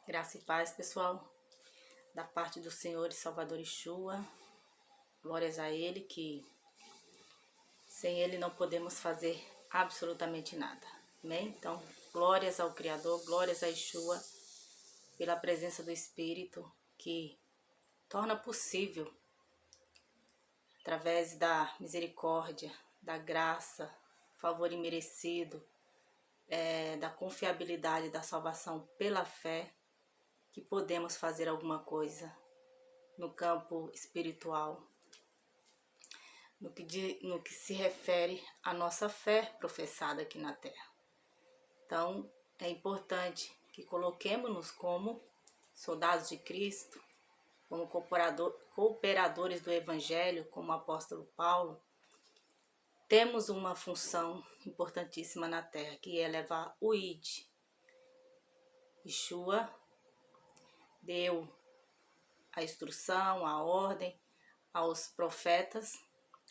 Graça e paz, pessoal, da parte do Senhor e Salvador Yeshua. Glórias a Ele, que sem Ele não podemos fazer absolutamente nada. Amém? Então, glórias ao Criador, glórias a Yeshua, pela presença do Espírito, que torna possível, através da misericórdia, da graça, favor imerecido, da confiabilidade da salvação pela fé, que podemos fazer alguma coisa no campo espiritual, no que se refere à nossa fé professada aqui na Terra. Então, é importante que coloquemos-nos como soldados de Cristo, como cooperadores do Evangelho, como o apóstolo Paulo. Temos uma função importantíssima na Terra, que é levar o ID. Yeshua deu a instrução, a ordem aos profetas,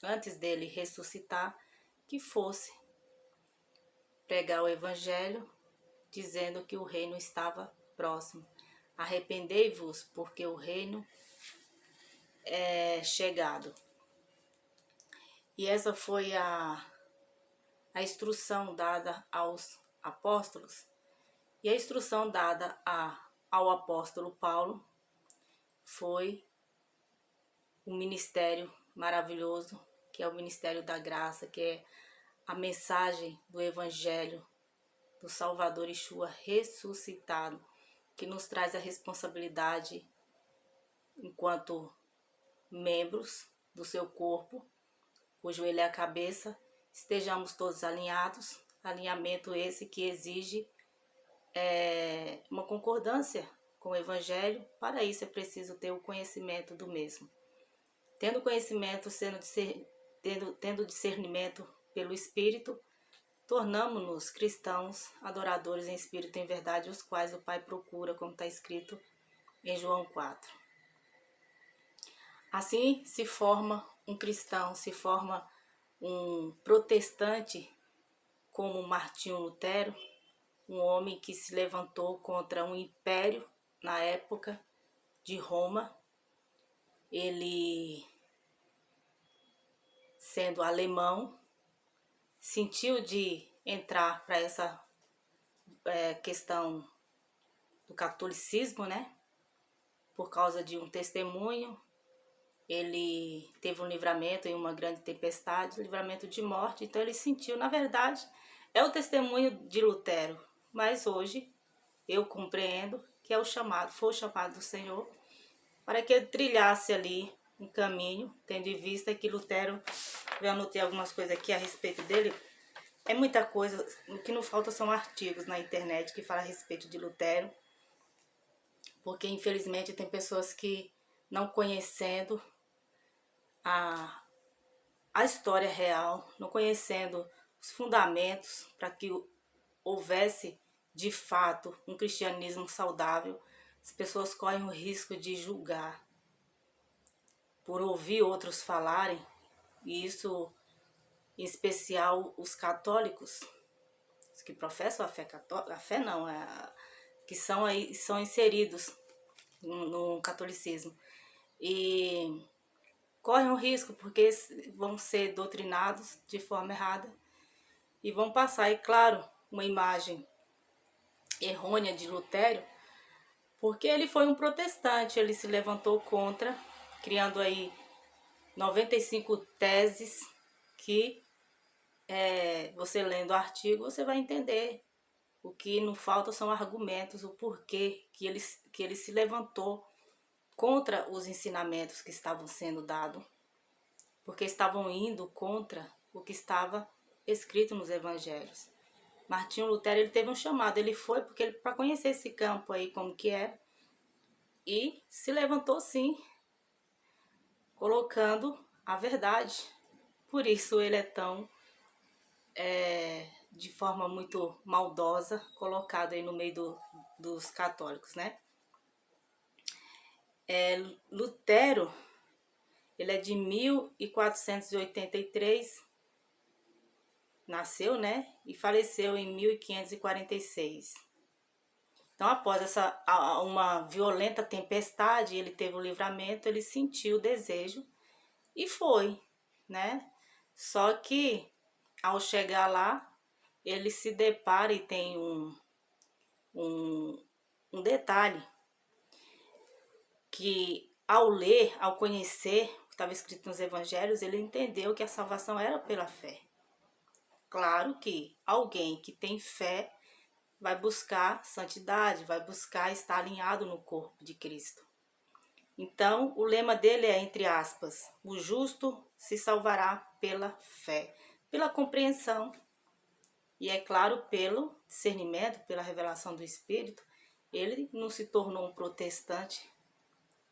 antes dele ressuscitar, que fosse pregar o evangelho, dizendo que o reino estava próximo. Arrependei-vos, porque o reino é chegado. E essa foi a instrução dada aos apóstolos. E a instrução dada ao apóstolo Paulo foi um ministério maravilhoso, que é o ministério da graça, que é a mensagem do Evangelho do Salvador Yeshua ressuscitado, que nos traz a responsabilidade, enquanto membros do seu corpo, cujo ele é a cabeça, estejamos todos alinhados, alinhamento esse que exige uma concordância com o Evangelho. Para isso é preciso ter o conhecimento do mesmo. Tendo conhecimento, tendo discernimento pelo Espírito, tornamo-nos cristãos, adoradores em espírito e em verdade, os quais o Pai procura, como está escrito em João 4. Assim se forma um cristão, se forma um protestante, como Martinho Lutero, um homem que se levantou contra um império na época de Roma. Ele, sendo alemão, sentiu de entrar para essa questão do catolicismo, né? Por causa de um testemunho. Ele teve um livramento em uma grande tempestade, livramento de morte. Então ele sentiu, na verdade, é o testemunho de Lutero. Mas hoje eu compreendo que é o chamado, foi o chamado do Senhor, para que ele trilhasse ali um caminho, tendo em vista que Lutero, eu anotei algumas coisas aqui a respeito dele. É muita coisa, o que não falta são artigos na internet que falam a respeito de Lutero, porque infelizmente tem pessoas que, não conhecendo a história real, não conhecendo os fundamentos para que houvesse de fato um cristianismo saudável, as pessoas correm o risco de julgar por ouvir outros falarem, e isso em especial os católicos, os que professam a fé católica, que são inseridos no catolicismo, e correm um risco porque vão ser doutrinados de forma errada e vão passar, e claro, uma imagem errônea de Lutero, porque ele foi um protestante, ele se levantou contra, criando aí 95 teses que você lendo o artigo você vai entender. O que não falta são argumentos, o porquê que ele se levantou contra os ensinamentos que estavam sendo dados, porque estavam indo contra o que estava escrito nos evangelhos. Martinho Lutero, ele teve um chamado, ele foi para conhecer esse campo aí como que é, e se levantou sim, colocando a verdade. Por isso ele é tão, de forma muito maldosa, colocado aí no meio dos católicos, né? Lutero, ele é de 1483, nasceu, né? E faleceu em 1546. Então, após uma violenta tempestade, ele teve o livramento, ele sentiu o desejo e foi, né? Só que ao chegar lá, ele se depara e tem um detalhe que ao ler, ao conhecer o que estava escrito nos evangelhos, ele entendeu que a salvação era pela fé. Claro que alguém que tem fé vai buscar santidade, vai buscar estar alinhado no corpo de Cristo. Então, o lema dele é, entre aspas, o justo se salvará pela fé, pela compreensão e, é claro, pelo discernimento, pela revelação do Espírito. Ele não se tornou um protestante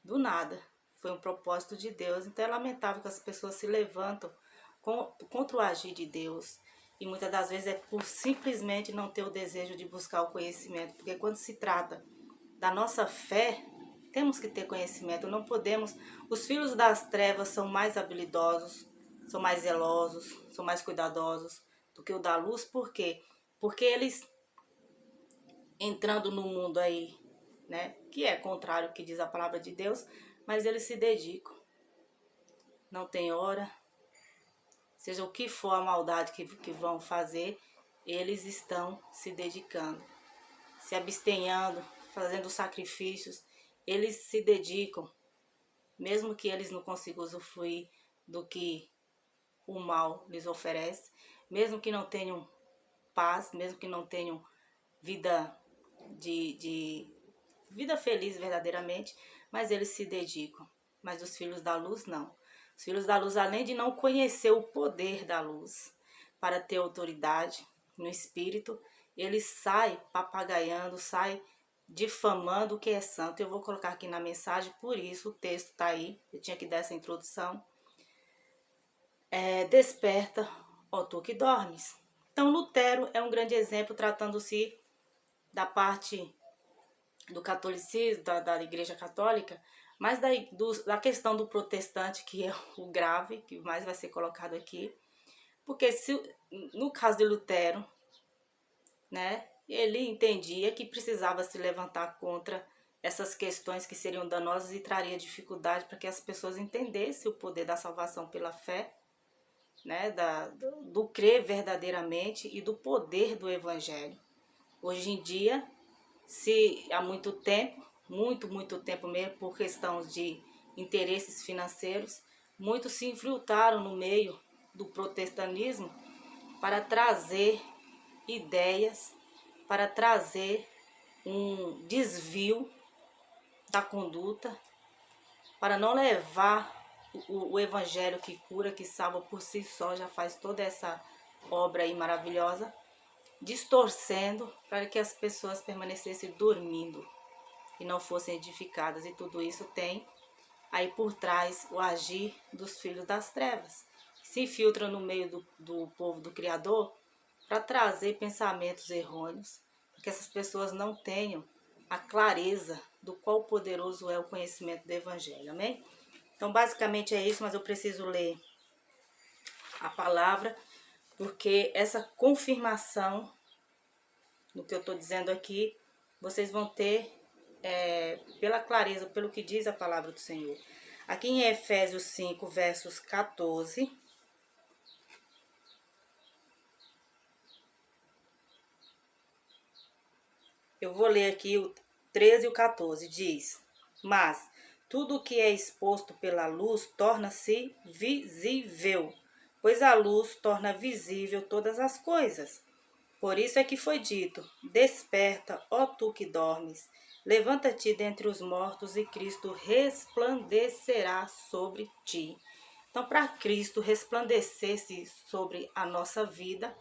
do nada, foi um propósito de Deus. Então é lamentável que as pessoas se levantam contra o agir de Deus, e muitas das vezes é por simplesmente não ter o desejo de buscar o conhecimento, porque quando se trata da nossa fé, temos que ter conhecimento, não podemos. Os filhos das trevas são mais habilidosos, são mais zelosos, são mais cuidadosos do que o da luz. Por quê? Porque eles, entrando no mundo aí, né, que é contrário ao que diz a palavra de Deus, mas eles se dedicam. Não tem hora, seja o que for a maldade que vão fazer, eles estão se dedicando, se abstenhando, fazendo sacrifícios. Eles se dedicam, mesmo que eles não consigam usufruir do que o mal lhes oferece, mesmo que não tenham paz, mesmo que não tenham vida de vida feliz verdadeiramente, mas eles se dedicam. Mas os filhos da luz não. Os filhos da luz, além de não conhecer o poder da luz para ter autoridade no espírito, eles saem papagaiando, saem difamando o que é santo. Eu vou colocar aqui na mensagem, por isso o texto está aí. Eu tinha que dar essa introdução. Desperta, ó tu que dormes. Então Lutero é um grande exemplo, tratando-se da parte do catolicismo, da Igreja Católica, mas da questão do protestante, que é o grave, que mais vai ser colocado aqui. Porque no caso de Lutero, né, ele entendia que precisava se levantar contra essas questões que seriam danosas e traria dificuldade para que as pessoas entendessem o poder da salvação pela fé, né, do crer verdadeiramente e do poder do Evangelho. Hoje em dia, se há muito tempo, muito tempo mesmo, por questões de interesses financeiros, muitos se infiltraram no meio do protestantismo para trazer ideias, para trazer um desvio da conduta, para não levar o evangelho que cura, que salva por si só, já faz toda essa obra aí maravilhosa, distorcendo para que as pessoas permanecessem dormindo e não fossem edificadas. E tudo isso tem aí por trás o agir dos filhos das trevas, que se infiltram no meio do povo do Criador para trazer pensamentos errôneos, para que essas pessoas não tenham a clareza do qual poderoso é o conhecimento do Evangelho, amém? Então basicamente é isso, mas eu preciso ler a palavra, porque essa confirmação no que eu estou dizendo aqui, vocês vão ter pela clareza, pelo que diz a palavra do Senhor. Aqui em Efésios 5, versos 14, eu vou ler aqui o 13 e o 14, diz: mas tudo o que é exposto pela luz torna-se visível, pois a luz torna visível todas as coisas. Por isso é que foi dito: desperta, ó tu que dormes, levanta-te dentre os mortos e Cristo resplandecerá sobre ti. Então, para Cristo resplandecer-se sobre a nossa vida,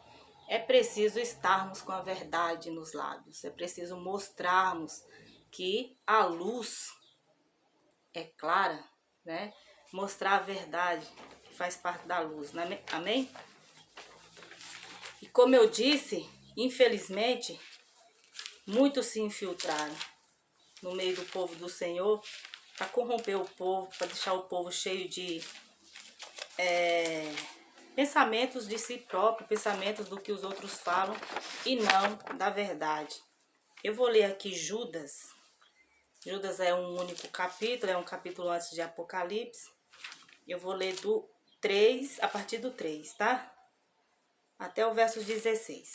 é preciso estarmos com a verdade nos lábios, é preciso mostrarmos que a luz é clara, né? Mostrar a verdade que faz parte da luz, né? Amém? E como eu disse, infelizmente, muitos se infiltraram no meio do povo do Senhor para corromper o povo, para deixar o povo cheio de pensamentos de si próprio, pensamentos do que os outros falam e não da verdade. Eu vou ler aqui Judas. Judas é um único capítulo, é um capítulo antes de Apocalipse. Eu vou ler do 3, a partir do 3, tá? Até o verso 16.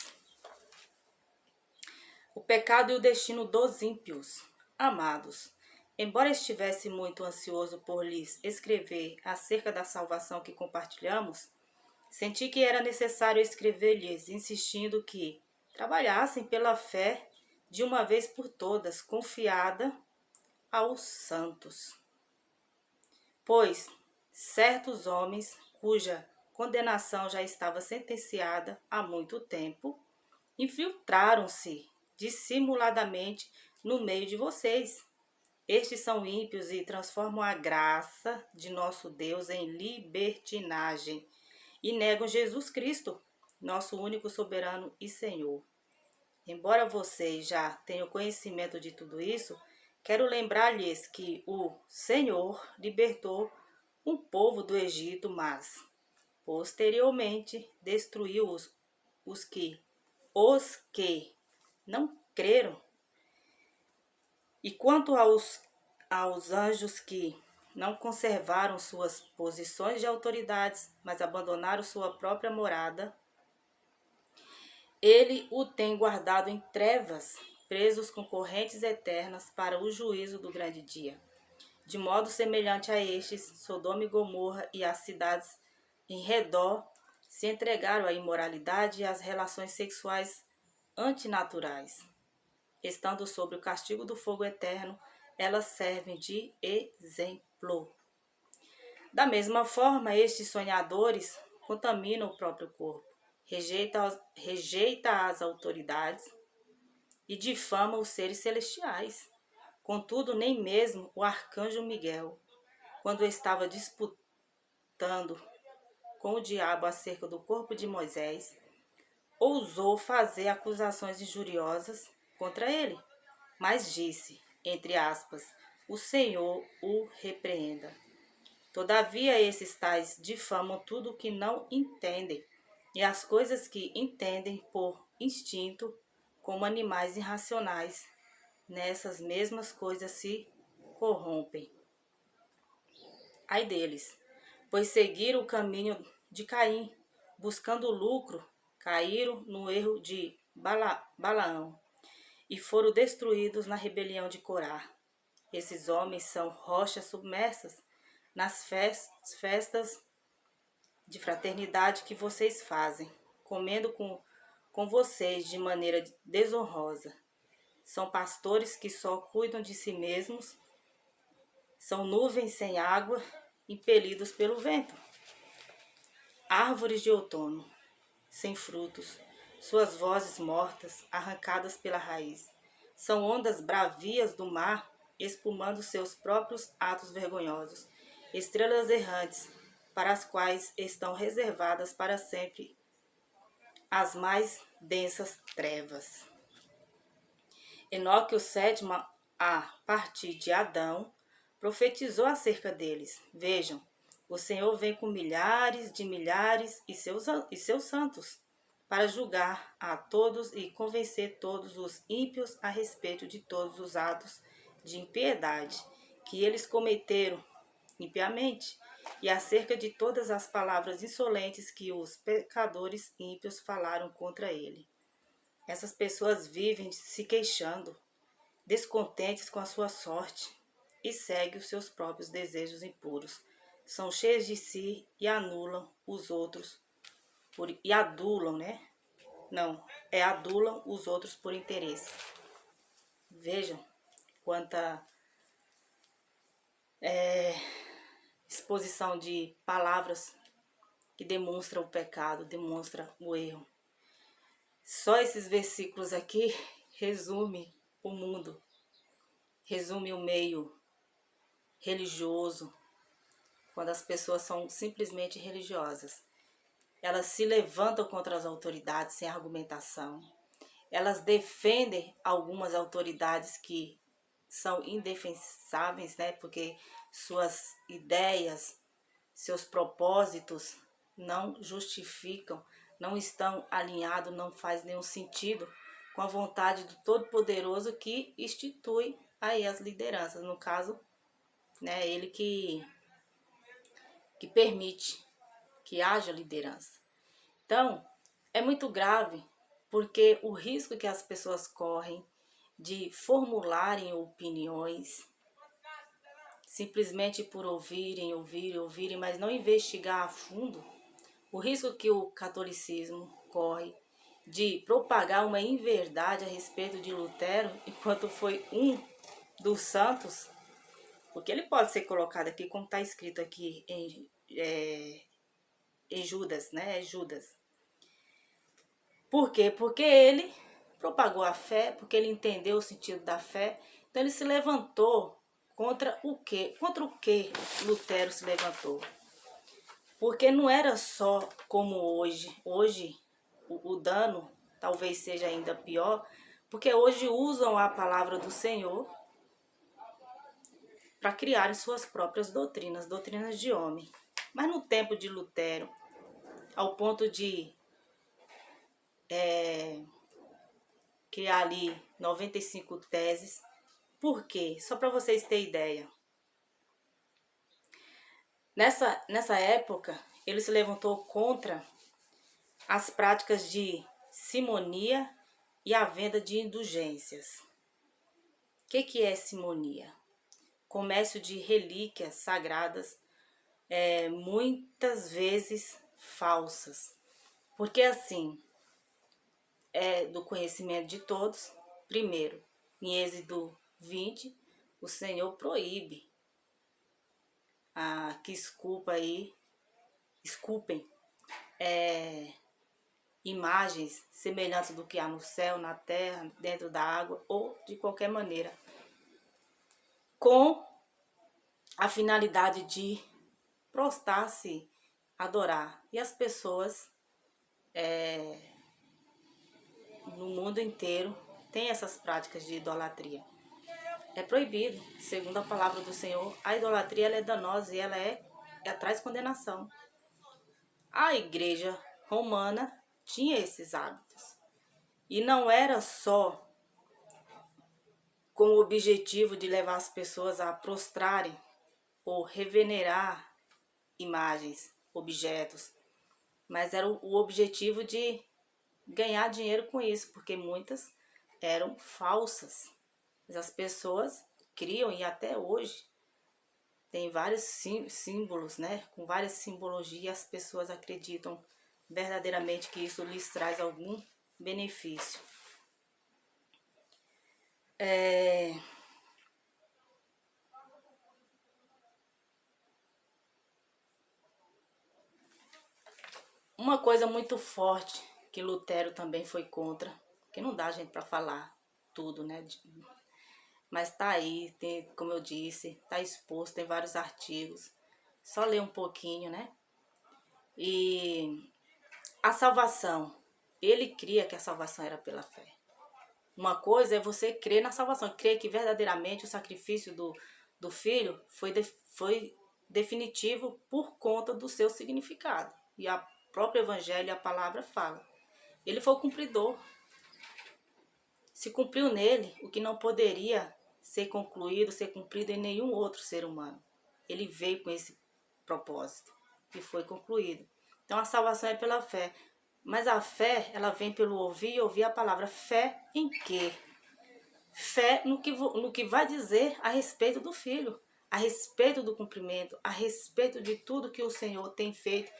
O pecado e o destino dos ímpios. Amados, embora estivesse muito ansioso por lhes escrever acerca da salvação que compartilhamos, senti que era necessário escrever-lhes, insistindo que trabalhassem pela fé de uma vez por todas, confiada aos santos. Pois certos homens, cuja condenação já estava sentenciada há muito tempo, infiltraram-se dissimuladamente no meio de vocês. Estes são ímpios e transformam a graça de nosso Deus em libertinagem e negam Jesus Cristo, nosso único soberano e Senhor. Embora vocês já tenham conhecimento de tudo isso, quero lembrar-lhes que o Senhor libertou um povo do Egito, mas posteriormente destruiu os que não creram. E quanto aos anjos que não conservaram suas posições de autoridades, mas abandonaram sua própria morada, ele o tem guardado em trevas, presos com correntes eternas para o juízo do grande dia. De modo semelhante a estes, Sodoma e Gomorra e as cidades em redor se entregaram à imoralidade e às relações sexuais antinaturais. Estando sob o castigo do fogo eterno, elas servem de exemplo. Da mesma forma, estes sonhadores contaminam o próprio corpo, rejeita as autoridades e difama os seres celestiais. Contudo, nem mesmo o arcanjo Miguel, quando estava disputando com o diabo acerca do corpo de Moisés, ousou fazer acusações injuriosas contra ele, mas disse, entre aspas, o Senhor o repreenda. Todavia esses tais difamam tudo o que não entendem, e as coisas que entendem por instinto, como animais irracionais, nessas mesmas coisas se corrompem. Ai deles, pois seguiram o caminho de Caim, buscando lucro, caíram no erro de Balaão e foram destruídos na rebelião de Corá. Esses homens são rochas submersas nas festas de fraternidade que vocês fazem, comendo com vocês de maneira desonrosa. São pastores que só cuidam de si mesmos, são nuvens sem água, impelidos pelo vento. Árvores de outono, sem frutos, suas vozes mortas, arrancadas pela raiz. São ondas bravias do mar, espumando seus próprios atos vergonhosos. Estrelas errantes, para as quais estão reservadas para sempre as mais densas trevas. Enoque, o sétimo a partir de Adão, profetizou acerca deles. Vejam, o Senhor vem com milhares e seus santos, para julgar a todos e convencer todos os ímpios a respeito de todos os atos de impiedade que eles cometeram impiamente, e acerca de todas as palavras insolentes que os pecadores ímpios falaram contra ele. Essas pessoas vivem se queixando, descontentes com a sua sorte, e seguem os seus próprios desejos impuros. São cheios de si e anulam os outros e adulam, né? Não, adulam os outros por interesse. Vejam quanta exposição de palavras que demonstra o pecado, demonstra o erro. Só esses versículos aqui resume o mundo, resume o meio religioso, quando as pessoas são simplesmente religiosas. Elas se levantam contra as autoridades sem argumentação. Elas defendem algumas autoridades que são indefensáveis, né? Porque suas ideias, seus propósitos não justificam, não estão alinhados, não faz nenhum sentido com a vontade do Todo-Poderoso que institui aí as lideranças. No caso, né, ele que permite que haja liderança. Então, é muito grave porque o risco que as pessoas correm de formularem opiniões simplesmente por ouvirem, mas não investigar a fundo, o risco que o catolicismo corre de propagar uma inverdade a respeito de Lutero, enquanto foi um dos santos, porque ele pode ser colocado aqui como está escrito aqui em Judas, né? É Judas. Por quê? Porque ele propagou a fé, porque ele entendeu o sentido da fé. Então ele se levantou contra o quê? Contra o que Lutero se levantou? Porque não era só como hoje. Hoje o dano talvez seja ainda pior, porque hoje usam a palavra do Senhor para criarem suas próprias doutrinas, doutrinas de homem. Mas no tempo de Lutero, ao ponto de criar ali 95 teses. Por quê? Só para vocês terem ideia. Nessa época, ele se levantou contra as práticas de simonia e a venda de indulgências. O que é simonia? Comércio de relíquias sagradas, muitas vezes falsas. Porque assim, é do conhecimento de todos. Primeiro, em Êxodo 20, o Senhor proíbe que esculpem imagens semelhantes do que há no céu, na terra, dentro da água ou de qualquer maneira, com a finalidade de prostrar-se, adorar. E as pessoas no mundo inteiro têm essas práticas de idolatria. É proibido, segundo a palavra do Senhor. A idolatria ela é danosa e ela traz condenação. A igreja romana tinha esses hábitos. E não era só com o objetivo de levar as pessoas a prostrarem ou revenerar imagens, objetos, mas era o objetivo de ganhar dinheiro com isso, porque muitas eram falsas. Mas as pessoas criam, e até hoje tem vários símbolos, né? Com várias simbologias, as pessoas acreditam verdadeiramente que isso lhes traz algum benefício. Uma coisa muito forte que Lutero também foi contra, que não dá gente para falar tudo, né? Mas tá aí, tem, como eu disse, tá exposto, tem vários artigos. Só ler um pouquinho, né? E a salvação, ele cria que a salvação era pela fé. Uma coisa é você crer na salvação, crer que verdadeiramente o sacrifício do filho foi definitivo por conta do seu significado. E a próprio evangelho, a palavra fala. Ele foi o cumpridor. Se cumpriu nele o que não poderia ser concluído, ser cumprido em nenhum outro ser humano. Ele veio com esse propósito e foi concluído. Então a salvação é pela fé. Mas a fé, ela vem pelo ouvir e ouvir a palavra. Fé em quê? Fé no que vai dizer a respeito do Filho, a respeito do cumprimento, a respeito de tudo que o Senhor tem feito,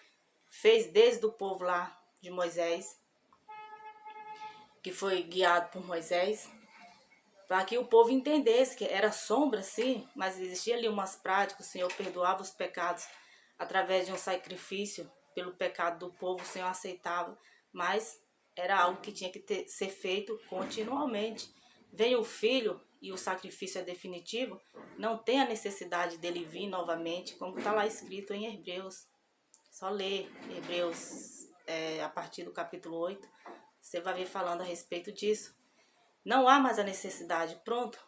fez desde o povo lá de Moisés, que foi guiado por Moisés, para que o povo entendesse que era sombra, sim, mas existia ali umas práticas, o Senhor perdoava os pecados através de um sacrifício pelo pecado do povo, o Senhor aceitava, mas era algo que tinha que ser feito continuamente. Vem o Filho e o sacrifício é definitivo, não tem a necessidade dele vir novamente, como está lá escrito em Hebreus. Só ler Hebreus a partir do capítulo 8, você vai ver falando a respeito disso. Não há mais a necessidade, pronto.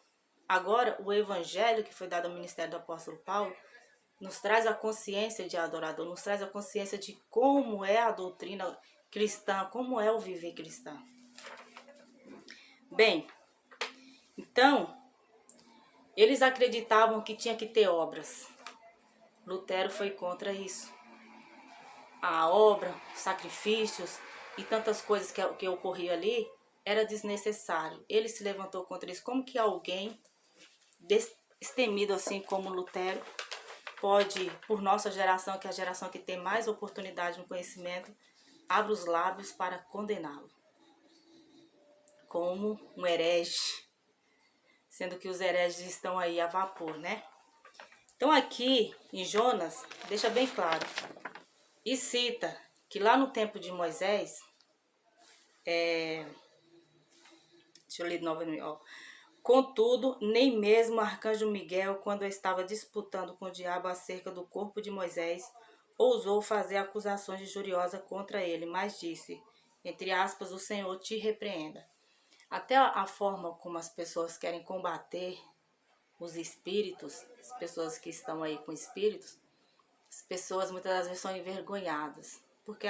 Agora, o evangelho que foi dado ao ministério do apóstolo Paulo nos traz a consciência de adorador, nos traz a consciência de como é a doutrina cristã, como é o viver cristão. Bem, então, eles acreditavam que tinha que ter obras. Lutero foi contra isso. A obra, sacrifícios e tantas coisas que ocorriam ali era desnecessário. Ele se levantou contra isso. Como que alguém destemido assim como Lutero pode, por nossa geração, que é a geração que tem mais oportunidade no conhecimento, abre os lábios para condená-lo como um herege, sendo que os hereges estão aí a vapor, né? Então aqui em Jonas deixa bem claro e cita que lá no tempo de Moisés, deixa eu ler novamente, ó. Contudo, nem mesmo o arcanjo Miguel, quando estava disputando com o diabo acerca do corpo de Moisés, ousou fazer acusações injuriosas contra ele, mas disse, entre aspas, o Senhor te repreenda. Até a forma como as pessoas querem combater os espíritos, as pessoas que estão aí com espíritos, as pessoas muitas das vezes são envergonhadas, porque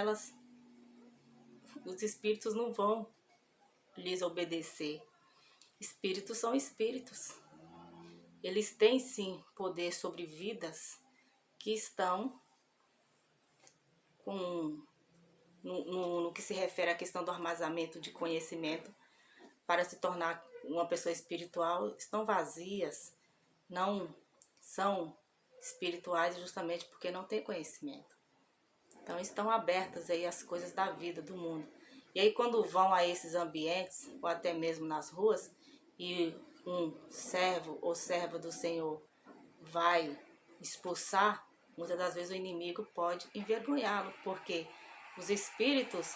os espíritos não vão lhes obedecer. Espíritos são espíritos. Eles têm sim poder sobre vidas que estão com no que se refere à questão do armazenamento de conhecimento para se tornar uma pessoa espiritual, estão vazias, não são espirituais justamente porque não têm conhecimento. Então estão abertas aí as coisas da vida, do mundo. E aí quando vão a esses ambientes, ou até mesmo nas ruas, e um servo ou serva do Senhor vai expulsar, muitas das vezes o inimigo pode envergonhá-lo, porque os espíritos,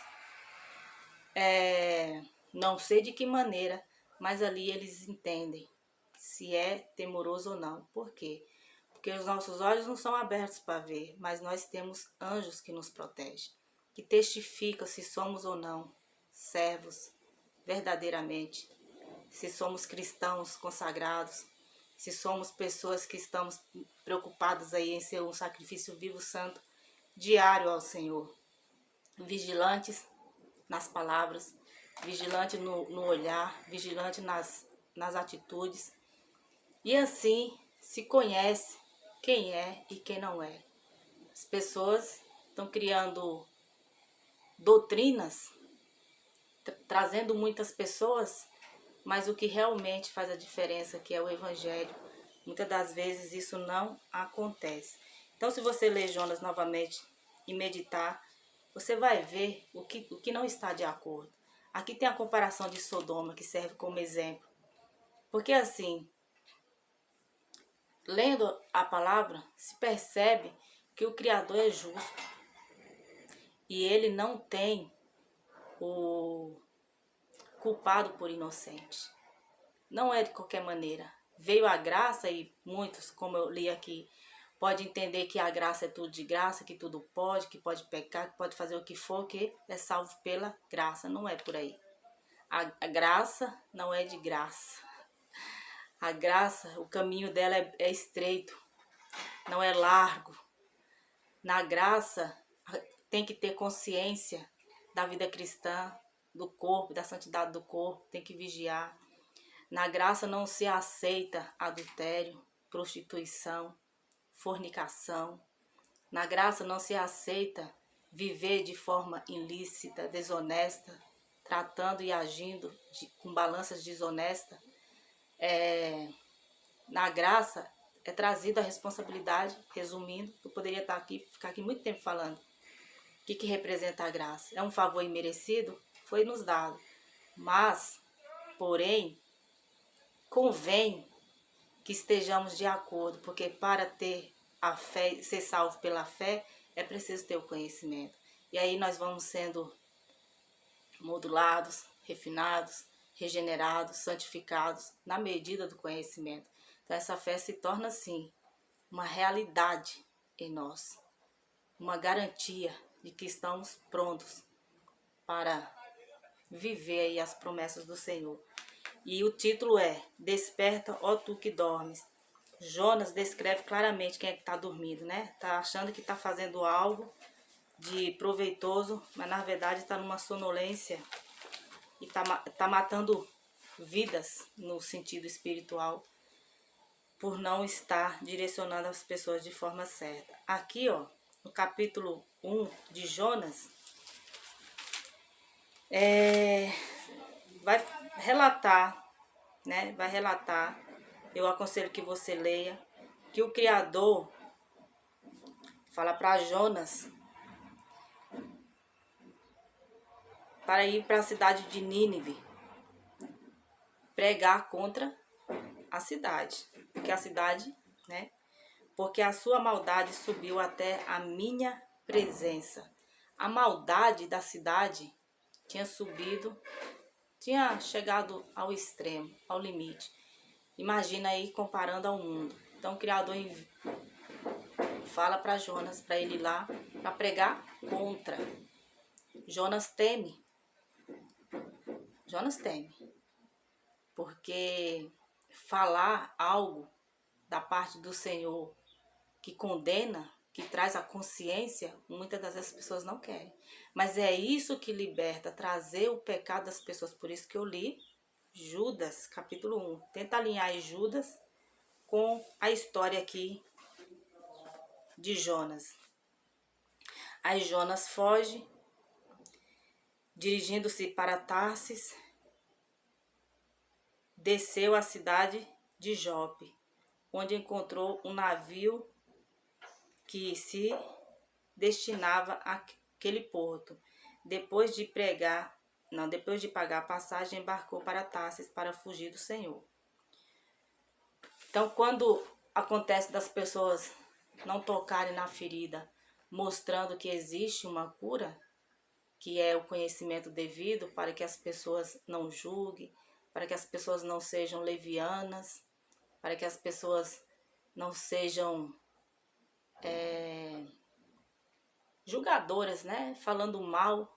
não sei de que maneira, mas ali eles entendem se é temoroso ou não. Por quê? Porque os nossos olhos não são abertos para ver, mas nós temos anjos que nos protegem, que testificam se somos ou não servos verdadeiramente, se somos cristãos consagrados, se somos pessoas que estamos preocupadas aí em ser um sacrifício vivo, santo, diário ao Senhor, vigilantes nas palavras, vigilante no olhar, vigilante nas atitudes, e assim se conhece quem é e quem não é. As pessoas estão criando doutrinas, trazendo muitas pessoas, mas o que realmente faz a diferença, que é o Evangelho, muitas das vezes isso não acontece. Então, se você ler Jonas novamente e meditar, você vai ver o que não está de acordo. Aqui tem a comparação de Sodoma, que serve como exemplo. Porque assim, lendo a palavra, se percebe que o Criador é justo. E ele não tem o culpado por inocente. Não é de qualquer maneira. Veio a graça e muitos, como eu li aqui, pode entender que a graça é tudo de graça, que tudo pode, que pode pecar, que pode fazer o que for, que é salvo pela graça. Não é por aí. A graça não é de graça. A graça, o caminho dela é estreito, não é largo. Na graça, tem que ter consciência da vida cristã, do corpo, da santidade do corpo, tem que vigiar. Na graça não se aceita adultério, prostituição, fornicação. Na graça não se aceita viver de forma ilícita, desonesta, tratando e agindo com balanças desonestas. Na graça é trazida a responsabilidade, resumindo, eu poderia ficar aqui muito tempo falando. O que representa a graça? É um favor imerecido? Foi nos dado. Mas, porém, convém que estejamos de acordo, porque para ter a fé, ser salvo pela fé, é preciso ter o conhecimento. E aí nós vamos sendo modulados, refinados, regenerados, santificados na medida do conhecimento. Então essa fé se torna assim uma realidade em nós, uma garantia de que estamos prontos para viver aí as promessas do Senhor. E o título é Desperta, ó tu que dormes. Jonas descreve claramente quem é que está dormindo, né? Está achando que está fazendo algo de proveitoso, mas na verdade está numa sonolência e tá matando vidas no sentido espiritual, por não estar direcionando as pessoas de forma certa. Aqui, ó, no capítulo 1 de Jonas, vai relatar, né? Vai relatar, eu aconselho que você leia, que o Criador fala para Jonas para ir para a cidade de Nínive, pregar contra a cidade, porque a cidade, né? Porque a sua maldade subiu até a minha presença. A maldade da cidade tinha subido, tinha chegado ao extremo, ao limite. Imagina aí comparando ao mundo. Então o Criador fala para Jonas, para ele ir lá, para pregar contra. Jonas teme. Jonas teme. Porque falar algo da parte do Senhor que condena, que traz a consciência, muitas das vezes as pessoas não querem. Mas é isso que liberta, trazer o pecado das pessoas. Por isso que eu li Judas, capítulo 1. Tenta alinhar Judas com a história aqui de Jonas. Aí Jonas foge, dirigindo-se para Tarsis, desceu à cidade de Jope, onde encontrou um navio que se destinava àquele porto. Depois de pagar a passagem, embarcou para Tarsis para fugir do Senhor. Então, quando acontece das pessoas não tocarem na ferida, mostrando que existe uma cura, que é o conhecimento devido, para que as pessoas não julguem, para que as pessoas não sejam levianas, para que as pessoas não sejam julgadoras, né? Falando mal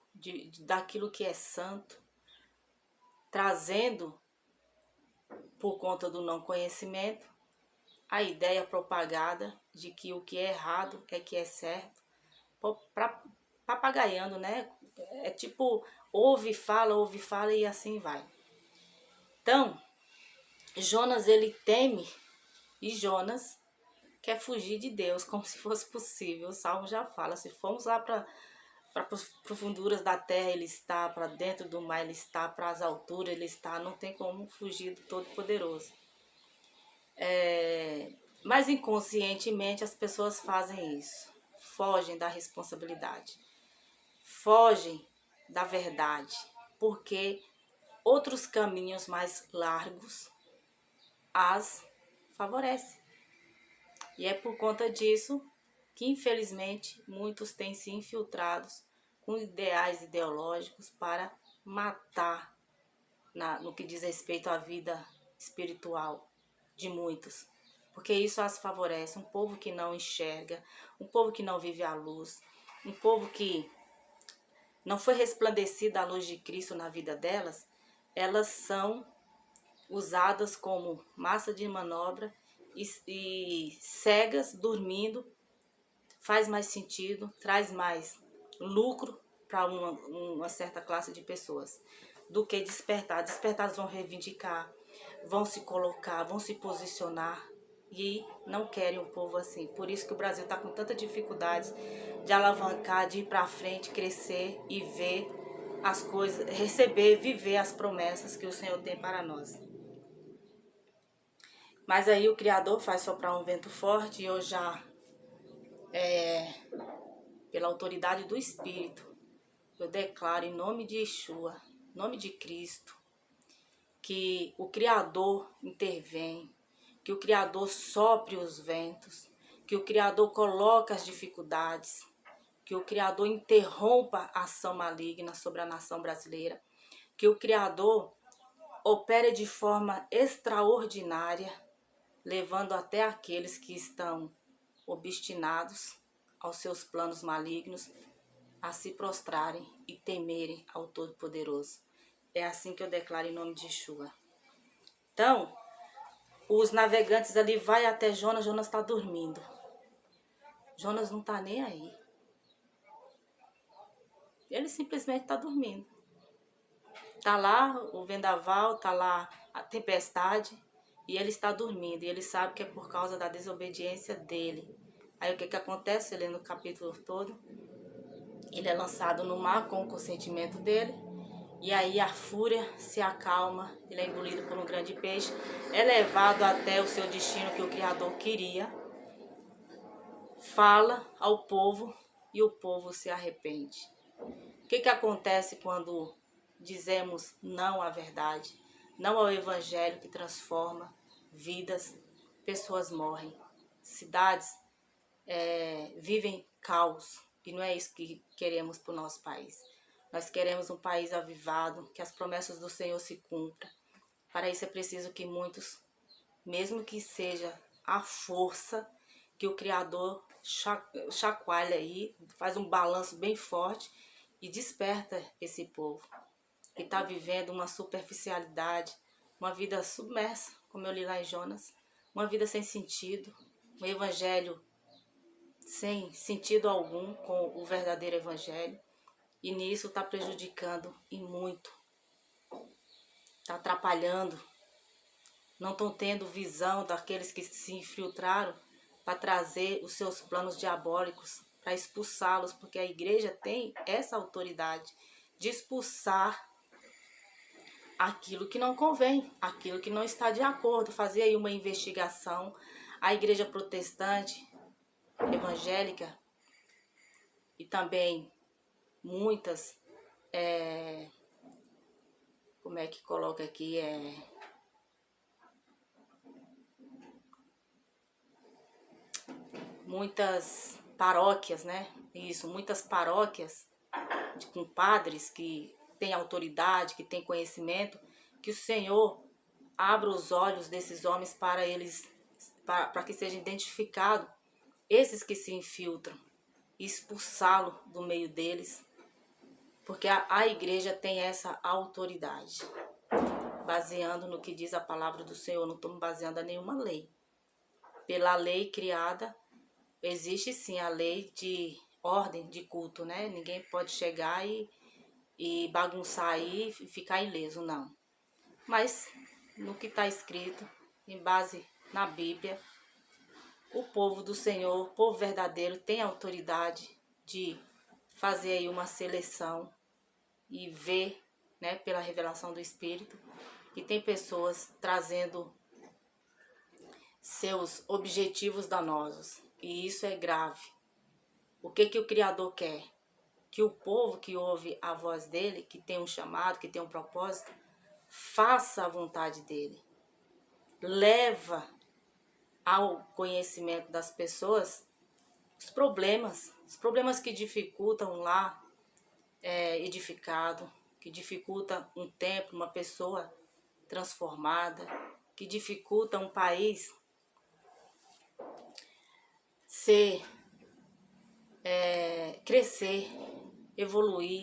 daquilo que é santo, trazendo, por conta do não conhecimento, a ideia propagada de que o que é errado é que é certo, papagaiando, né? É tipo, ouve, fala e assim vai. Então, Jonas, ele teme, e Jonas quer fugir de Deus como se fosse possível. O Salmo já fala, se formos lá para profunduras da terra ele está, para dentro do mar ele está, para as alturas ele está, não tem como fugir do Todo-Poderoso. Mas inconscientemente as pessoas fazem isso, fogem da responsabilidade, fogem da verdade, porque outros caminhos mais largos as favorecem. E é por conta disso que, infelizmente, muitos têm se infiltrado com ideais ideológicos para matar no que diz respeito à vida espiritual de muitos. Porque isso as favorece. Um povo que não enxerga, um povo que não vive a luz, um povo que não foi resplandecida a luz de Cristo na vida delas, elas são usadas como massa de manobra e cegas, dormindo, faz mais sentido, traz mais lucro para uma certa classe de pessoas do que despertar. Despertados vão reivindicar, vão se colocar, vão se posicionar e não querem um povo assim. Por isso que o Brasil está com tanta dificuldade de alavancar, de ir para frente, crescer e ver as coisas, receber, viver as promessas que o Senhor tem para nós. Mas aí o Criador faz soprar um vento forte e eu já, pela autoridade do Espírito, eu declaro em nome de Yeshua, em nome de Cristo, que o Criador intervém, que o Criador sopre os ventos, que o Criador coloque as dificuldades, que o Criador interrompa a ação maligna sobre a nação brasileira, que o Criador opere de forma extraordinária, levando até aqueles que estão obstinados aos seus planos malignos a se prostrarem e temerem ao Todo-Poderoso. É assim que eu declaro em nome de Yeshua. Então, os navegantes ali vai até Jonas, Jonas está dormindo. Jonas não está nem aí. Ele simplesmente está dormindo. Tá lá o vendaval, tá lá a tempestade e ele está dormindo. E ele sabe que é por causa da desobediência dele. Aí o que acontece? Lendo o capítulo todo, ele é lançado no mar com o consentimento dele. E aí a fúria se acalma, ele é engolido por um grande peixe, é levado até o seu destino que o Criador queria, fala ao povo e o povo se arrepende. O que acontece quando dizemos não à verdade, não ao evangelho que transforma vidas? Pessoas morrem, cidades vivem caos, e não é isso que queremos para o nosso país. Nós queremos um país avivado, que as promessas do Senhor se cumpram. Para isso é preciso que muitos, mesmo que seja a força, que o Criador chacoalha aí, faz um balanço bem forte e desperta esse povo que está vivendo uma superficialidade, uma vida submersa, como eu li lá em Jonas, uma vida sem sentido, um evangelho sem sentido algum com o verdadeiro evangelho, e nisso está prejudicando e muito, está atrapalhando, não estão tendo visão daqueles que se infiltraram para trazer os seus planos diabólicos, para expulsá-los, porque a igreja tem essa autoridade de expulsar aquilo que não convém, aquilo que não está de acordo, fazer aí uma investigação. A igreja protestante, evangélica e também muitas, como é que coloca aqui, muitas paróquias, né? Isso, muitas paróquias com padres que têm autoridade, que têm conhecimento, que o Senhor abra os olhos desses homens para eles, para que seja identificado esses que se infiltram, e expulsá-lo do meio deles, porque a igreja tem essa autoridade, baseando no que diz a palavra do Senhor. Não estou me baseando em nenhuma lei. Pela lei criada, existe sim a lei de ordem de culto, né? Ninguém pode chegar e bagunçar aí e ficar ileso, não. Mas no que está escrito, em base na Bíblia, o povo do Senhor, o povo verdadeiro, tem a autoridade de fazer aí uma seleção e ver, né, pela revelação do Espírito, que tem pessoas trazendo seus objetivos danosos. E isso é grave. O que o Criador quer? Que o povo que ouve a voz dele, que tem um chamado, que tem um propósito, faça a vontade dele. Leva ao conhecimento das pessoas os problemas que dificultam um lar edificado, que dificulta um templo, uma pessoa transformada, que dificulta um país crescer, evoluir,